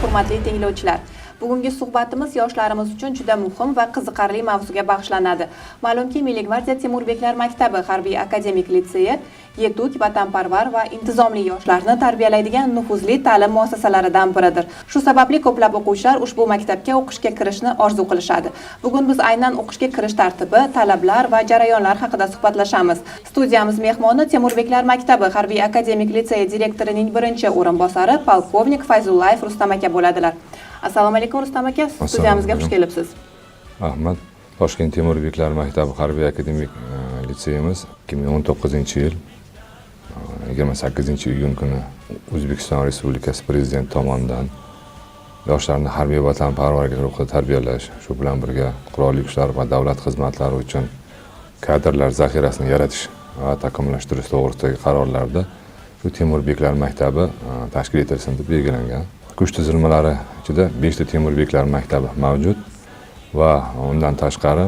hurmatli tinglovchilar. Bugungi suhbatimiz yoshlarimiz uchun juda muhim va qiziqarli mavzuga bag'ishlanadi. Ma'lumki, Milliy gvardiya Temurbeklar maktabi harbiy akademik litseyi yetuk, vatanparvar va intizomli yoshlarni tarbiyalaydigan nufuzli ta'lim muassasalaridan biridir. Shu sababli ko'plab o'quvchilar ushbu maktabga o'qishga kirishni orzu qilishadi. Bugun biz aynan o'qishga kirish tartibi, talablar va jarayonlar haqida suhbatlashamiz. Studiyamiz mehmoni Temurbeklar maktabi harbiy akademik litseyi direktorining birinchi o'rinbosari polkovnik Fayzullayev Rustam aka bo'ladilar. Assalomu alaykum Rustam aka, studiyamizga xush kelibsiz. Rahmat. Toshkent Temurbeklar maktabi harbiy akademik litseyimiz 2019-yil 28-iyun kuni O'zbekiston Respublikasi Prezidenti tomonidan yoshlarni harbiy vatanparvarlik ruhida tarbiyalash, shu bilan birga qurolli kuchlar va davlat xizmatlari uchun kadrlar zaxirasini yaratish va takomillashtirish to'g'risidagi qarorlarda shu Temurbeklar maktabi tashkil etilsin deb belgilangan. Kuch tuzilmalari ichida 5 ta Temurbeklar maktabi mavjud va undan tashqari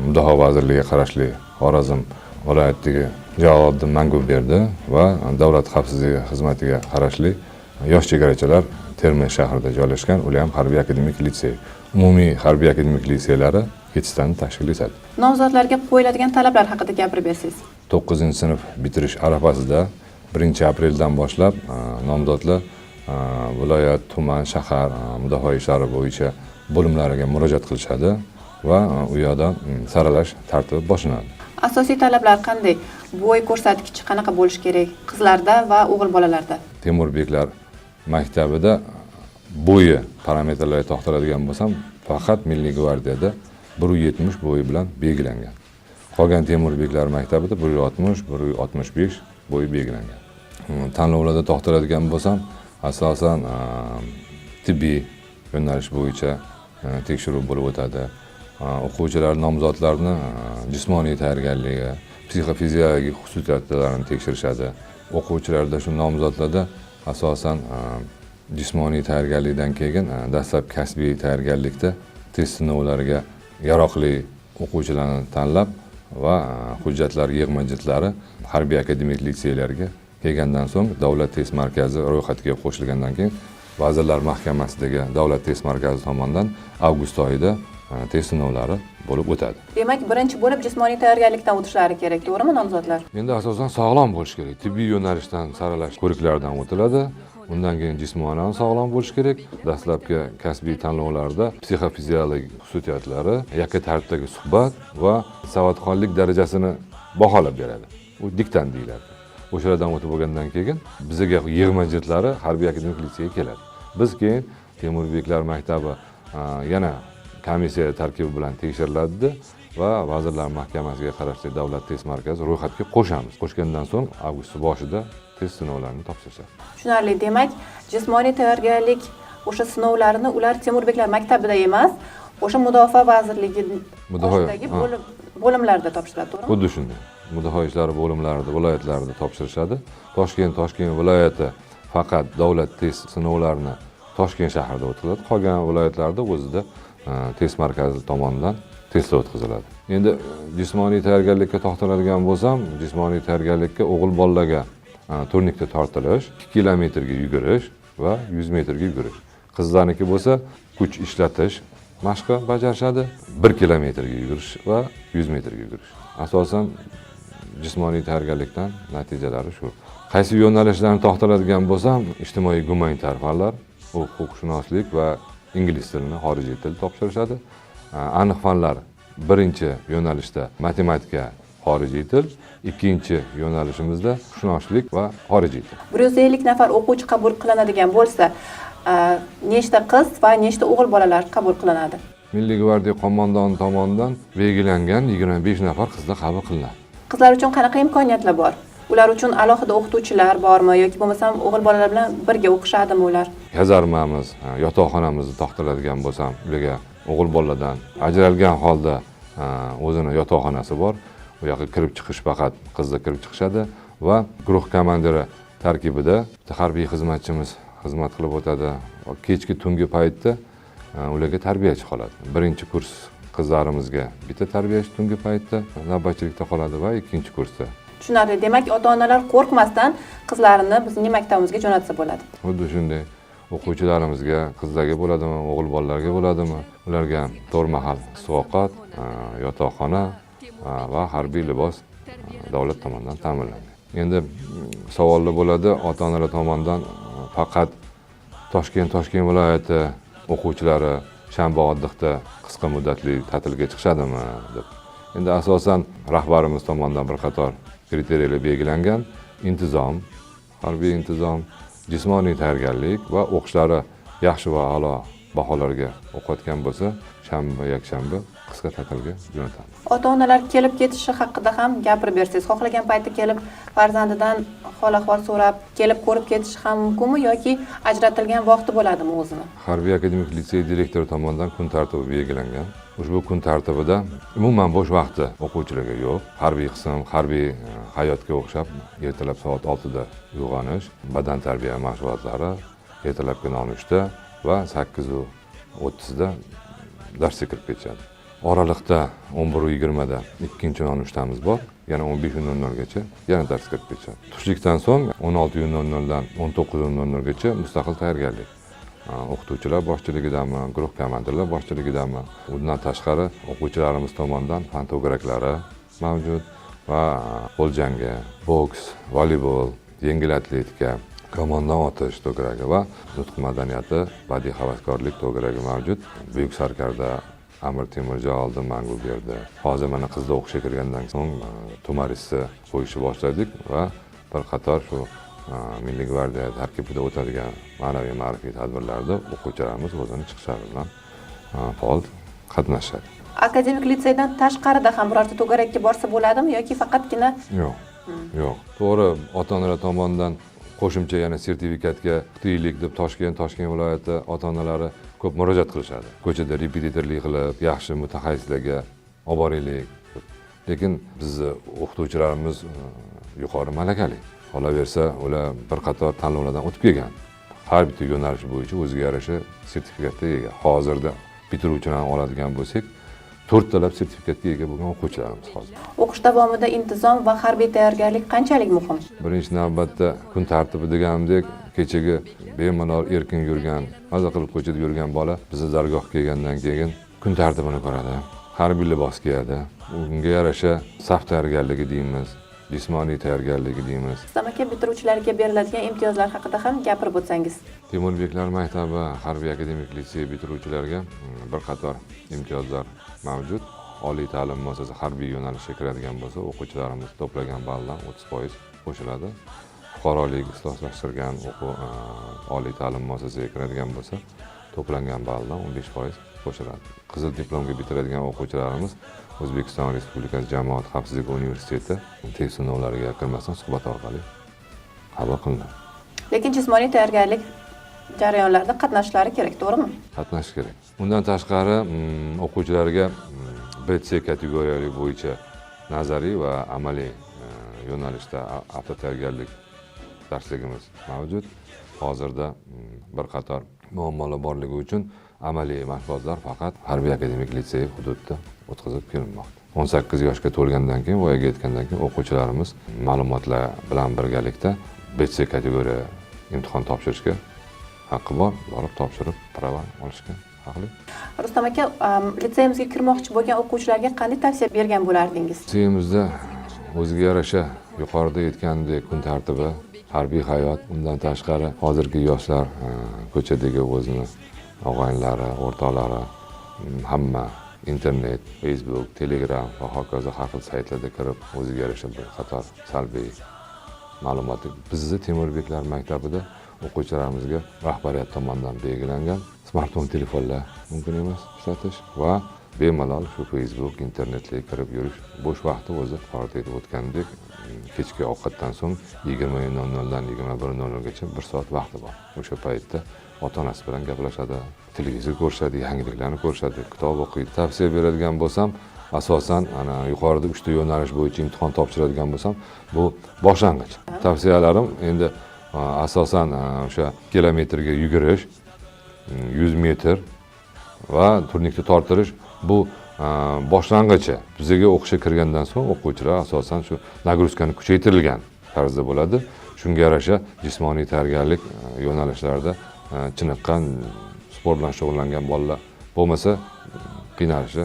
Mudofaa vazirligiga qarashli Xorazm viloyatidagi Jaloliddin Manguberdi va davlat xavfsizligi xizmatiga qarashli yosh chegarachilar Termiz shahrida joylashgan, ular ham harbiy akademik litsey. Umumiy harbiy akademik litseylari 7 tani tashkil etadi. Nomzodlarga qo'yiladigan talablar haqida gapirib bersangiz. 9-sinf bitirish arafasida 1-apreldan boshlab nomzodlar viloyat, tuman, shahar mudofaa ishlari bo'yicha bo'limlariga murojaat qilishadi va u yerda saralash tartibi boshlanadi. Asosiy talablar qanday? Bo'y ko'rsatkichi qanaqa bo'lishi kerak qizlarda va o'g'il bolalarda? Temurbeklar maktabida bo'yi parametrlariga to'xtaladigan bo'lsam, faqat Milliy gvardiyada 170 bo'yi bilan belgilangan. Qolgan Temurbeklar maktabida 160, 165 bo'yi belgilangan. Tanlovlarda to'xtaladigan bo'lsam, asosan tibbiy yo'nalish bo'yicha tekshiruv bo'lib o'tadi. O'quvchilar nomzodlarni jismoniy tayyorgarligi, psixofiziologik xususiyatlarini tekshirishadi. O'quvchilarda shu nomzodlarda asosan jismoniy tayyorgarlikdan keyin dastlab kasbiy tayyorgarlikda test sinovlariga yaroqli o'quvchilarni tanlab va hujjatlar yig'ma-jitlari harbiy akademik litseylarga kelgandan so'ng davlat test markazi ro'yxatiga qo'shilgandan keyin Vazirlar Mahkamasidagi davlat test markazi tomonidan avgust oyida test sinovlari bo'lib o'tadi. Demak, birinchi bo'lib jismoniy tayyorgarlikdan o'tishlari kerak, to'g'rimi nomzodlar? Endi asosan sog'lom bo'lish kerak. Tibbiy yo'nalishdan saralash ko'riklaridan o'tiladi. Undan keyin jismonan sog'lom bo'lish kerak. Dastlabki kasbiy tanlovlarda psixofiziologik xususiyatlari, yakka tartibdagi suhbat va savodxonlik darajasini baholab beradi. U diktant deyiladi. O'shalardan o'tib bo'lgandan keyin bizga yig'ma-jitlari harbiy akademik litseyga keladi. Biz keyin Temurbeklar maktabi yana komissiya tarkibi bilan tekshiriladi va Vazirlar Mahkamasiga qarashli davlat test markazi ro'yxatga qo'shamiz. Qo'shgandan so'ng avgust boshida test sinovlarini topshirishadi. Tushunarli. Demak, jismoniy tayyorgarlik o'sha sinovlarini ular Temurbeklar maktabida emas, o'sha Mudofaa vazirligidagi bo'limlarda topshiradi, to'g'rimi? Xuddi shunday. Mudofaa ishlari bo'limlarida, viloyatlarda topshirishadi. Toshkent viloyati faqat davlat test sinovlarini Toshkent shahrida o'tkazadi. Qolgan viloyatlarda o'zida test markazi tomonidan testlar o'tkaziladi. Endi jismoniy tayyorgarlikka to'xtaladigan bo'lsam, jismoniy tayyorgarlikka o'g'il bolalarga turnikda tortilish, 2 kilometrga yugurish va 100 metrga yugurish. Qizlarniki bo'lsa, kuch ishlatish mashqi bajarishadi, 1 kilometrga yugurish va 100 metrga yugurish. Asosan jismoniy tayyorgarlikdan natijalari shu. Qaysi yo'nalishlarni to'xtaladigan bo'lsam, ijtimoiy gumanitar fanlar, huquqshunoslik va ingliz tilini xorijiy til topshirishadi. Aniq fanlar birinchi yo'nalishda matematika, xorijiy til, ikkinchi yo'nalishimizda huquqshunoslik va xorijiy til. 150 nafar o'quvchi qabul qilinadigan bo'lsa, nechta qiz va nechta o'g'il bolalar qabul qilinadi? Milliy gvardiya qo'mondoni tomonidan belgilangan 25 nafar qizlar qabul qilinadi. Qizlar uchun qanaqa imkoniyatlar bor? Ular uchun alohida o'qituvchilar bormi yoki bo'lmasam o'g'il bolalar bilan birga o'qishadimi ular? Kazarmamiz, yotoqxonamizni to'xtaladigan bo'lsam, ularga o'g'il bolalardan ajralgan holda o'zini yotoqxonasi bor. U yoqqa kirib chiqish faqat qizlar kirib chiqishadi va guruh komandiri tarkibida bitta harbiy xizmatchimiz xizmat qilib o'tadi. Kechki tungi paytda ularga tarbiyachi qoladi. Birinchi kurs qizlarimizga bitta tarbiyachi tungi paytda navbatchilikda qoladi va ikkinchi kursda. Tushunarli. Demak, ota-onalar qo'rqmasdan qizlarini bizning maktabimizga jo'natsa bo'ladi. Xuddi shunday. o'quvchilarimizga qizlarga bo'ladimi, o'g'il bolalarga bo'ladimi, ularga to'rt mahal issiq-ovqat, yotoqxona va harbiy libos davlat tomonidan ta'minlangan. Endi savollar bo'ladi, ota-onalar tomonidan faqat Toshkent viloyati o'quvchilari shanba oddiqda qisqa muddatli ta'tilga chiqishadimi deb. Endi asosan rahbarimiz tomonidan bir qator kriteriyalar belgilangan. Intizom, harbiy intizom, jismoniy tayyorgarlik va o'qishlari yaxshi va a'lo baholarga o'qiyotgan bo'lsa, shanba, yakshanba qisqa ta'tilga jo'natamiz. Ota-onalar kelib ketishi haqida ham gapirib bersangiz, xohlagan paytda kelib farzandidan hol-ahvol so'rab, kelib ko'rib ketishi ham mumkinmi yoki ajratilgan vaqti bo'ladimi o'zini? Harbiy akademik litsey direktori tomonidan kun tartibi belgilangan. Ushbu kun tartibida umuman bo'sh vaqti o'quvchilarga yo'q. Harbiy qism, harbiy hayotga o'xshab ertalab soat 6 da uyg'onish, badan tarbiya mashg'ulotlari, ertalabki nonushta va 8:30 da darsga kirib ketishadi. Oraliqda 11:20 da ikkinchi nonushtamiz bor. Yana 15:00 gacha yana darsga kirib ketishadi. Tushlikdan so'ng 16:00 dan 19:00 gacha mustaqil tayyorgarlik. O'qituvchilar boshchiligidami, guruh komandirlar boshchiligidami, undan tashqari o'quvchilarimiz tomonidan fan to'garaklari mavjud va qo'l jangi, boks, voleybol, yengil atletika, kamondan otish to'garagi va nutq madaniyati, badiiy havaskorlik to'garagi mavjud. Buyuk Sarkarda Amir Temur oldi, mangu berdi. Hozir mana qizlar o'qishga kirgandan so'ng tumarisni qo'yishni boshladik va bir qator shu Milliy gvardiya tarkibida o'tadigan ma'naviy ma'rifiy tadbirlarda o'quvchilarimiz o'zini chiqishlari bilan faol qatnashadi. Akademik litseydan tashqarida ham birorta to'garakka borsa bo'ladimi yoki faqatgina? Yo'q. To'g'ri, ota-onalar tomonidan qo'shimcha yana sertifikatga qutiylik deb Toshkent viloyati ota-onalari ko'p murojaat qilishadi. Ko'chada repetitorlik qilib, yaxshi mutaxassislarga olib boraylik. Lekin bizni o'qituvchilarimiz yuqori malakali. Qolaversa, ular bir qator tanlovlardan o'tib kelgan. Har bitta yo'nalish bo'yicha o'ziga yarasha sertifikatga ega. Hozirda bitiruvchilarni oladigan bo'lsak, 4 talab sertifikatga ega bo'lgan o'quvchilarimiz hozir. O'qish davomida intizom va harbiy tayyorgarlik qanchalik muhim? Birinchi navbatda kun tartibi deganimdek, kechagi bemalol erkin yurgan, maza qilib ko'chada yurgan bola bizni dargohga kelgandan keyin kun tartibini ko'radi. Harbiy libos kiyadi. Unga yarasha saf tayyorgarligi deymiz. Jismoniy tayyorgarligi deymiz. Rustam aka, bitiruvchilarga beriladigan imtiyozlar haqida ham gapirib o'tsangiz. Temurbeklar maktabi harbiy akademik litsey bitiruvchilariga bir qator imtiyozlar mavjud. Oliy ta'lim muassasasi harbiy yo'nalishga kiradigan bo'lsa, o'quvchilarimiz to'plagan balldan 30% qo'shiladi. Fuqarolik ixtisoslashtirilgan oliy ta'lim muassasasiga kiradigan bo'lsa, to'plangan balldan 15% qo'shiladi. Qizil diplomga bitiradigan o'quvchilarimiz O'zbekiston Respublikasi Jamoat xavfsizligi universiteti test sinovlariga kirmasdan suhbat orqali qabul qilinadi. Lekin jismoniy tayyorgarlik jarayonlarida qatnashishlari kerak, to'g'rimi? Qatnashish kerak. Undan tashqari o'quvchilarga BC kategoriyali bo'yicha nazariy va amaliy yo'nalishda avto tayyorgarlik darsligimiz mavjud. Hozirda bir qator muammolar borligi uchun amaliy mashg'ulotlar faqat harbiy akademik litsey hududida o'tkazib kelinmoqda. 18 yoshga to'lgandan keyin, voyaga yetgandan keyin o'quvchilarimiz ma'lumotlar bilan birgalikda BC kategoriya imtihon topshirishga haqqi bor, borib topshirib prava olishga haqli. Rustam aka, litseyimizga kirmoqchi bo'lgan o'quvchilarga qanday tavsiya bergan bo'lardingiz? Litseyimizda o'ziga yarasha yuqorida aytgandek kun tartibi, harbiy hayot, undan tashqari hozirgi yoshlar ko'chadagi o'zini og'aynilari, o'rtoqlari hamma internet, Facebook, Telegram va hokazo har xil saytlarda kirib o'ziga yarasha bir qator salbiy ma'lumotlar. Bizni Temurbeklar maktabida o'quvchilarimizga rahbariyat tomonidan belgilangan smartfon telefonlar mumkin emas ishlatish va bemalol shu Facebook, internetga kirib yurish. Bo'sh vaqti o'zi faoliyat etib o'tgandek, kechki ovqatdan so'ng 20:00 dan 21:00 gacha 1 soat vaqti bor. O'sha paytda ota-onasi bilan gaplashadi, televizor ko'rishadi, yangiliklarni ko'rishadi, kitob o'qiydi. Tavsiya beradigan bo'lsam, asosan ana yuqorida 3 ta yo'nalish bo'yicha imtihon topshiradigan bo'lsam, bu boshlang'ich. Tavsiyalarim endi asosan o'sha kilometrga yugurish, 100 metr va turnikni torttirish bu boshlang'ichi. Bizga o'qishga kirgandan so'ng o'quvchilar asosan shu nagruzkani kuchaytirilgan tarzda bo'ladi. Shunga yarasha jismoniy tayyorgarlik yo'nalishlarida chiniqqan sport bilan shug'ullangan bolalar bo'lmasa qiynalishi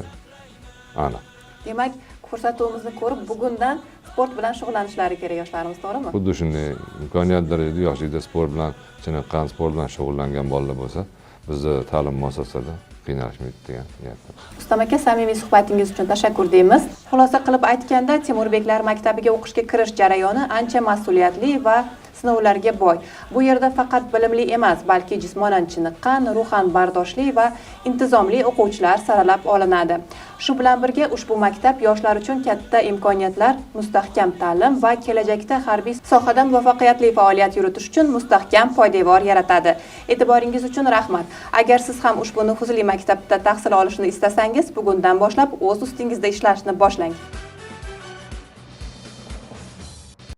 aniq. Demak, ko'rsatuvimizni ko'rib, bugundan sport bilan shug'ullanishlari kerak yoshlarimiz, to'g'rimi? Xuddi shunday imkoniyat darajada yoshlikda sport bilan chiniqqan, sport bilan shug'ullangan bolalar bo'lsa, bizni ta'lim muassasasida qiynalishmaydi degan niyatda. Ustam aka, samimiy suhbatingiz uchun tashakkur deymiz. Xulosa qilib aytganda, Temurbeklar maktabiga o'qishga kirish jarayoni ancha mas'uliyatli va sinovlarga boy. Bu yerda faqat bilimli emas, balki jismonan chiniqqan, ruhan bardoshli va intizomli o'quvchilar saralab olinadi. Shu bilan birga ushbu maktab yoshlar uchun katta imkoniyatlar, mustahkam ta'lim va kelajakda harbiy sohada muvaffaqiyatli faoliyat yuritish uchun mustahkam poydevor yaratadi. E'tiboringiz uchun rahmat. Agar siz ham ushbu nufuzli maktabda tahsil olishni istasangiz, bugundan boshlab o'z ustingizda ishlashni boshlang.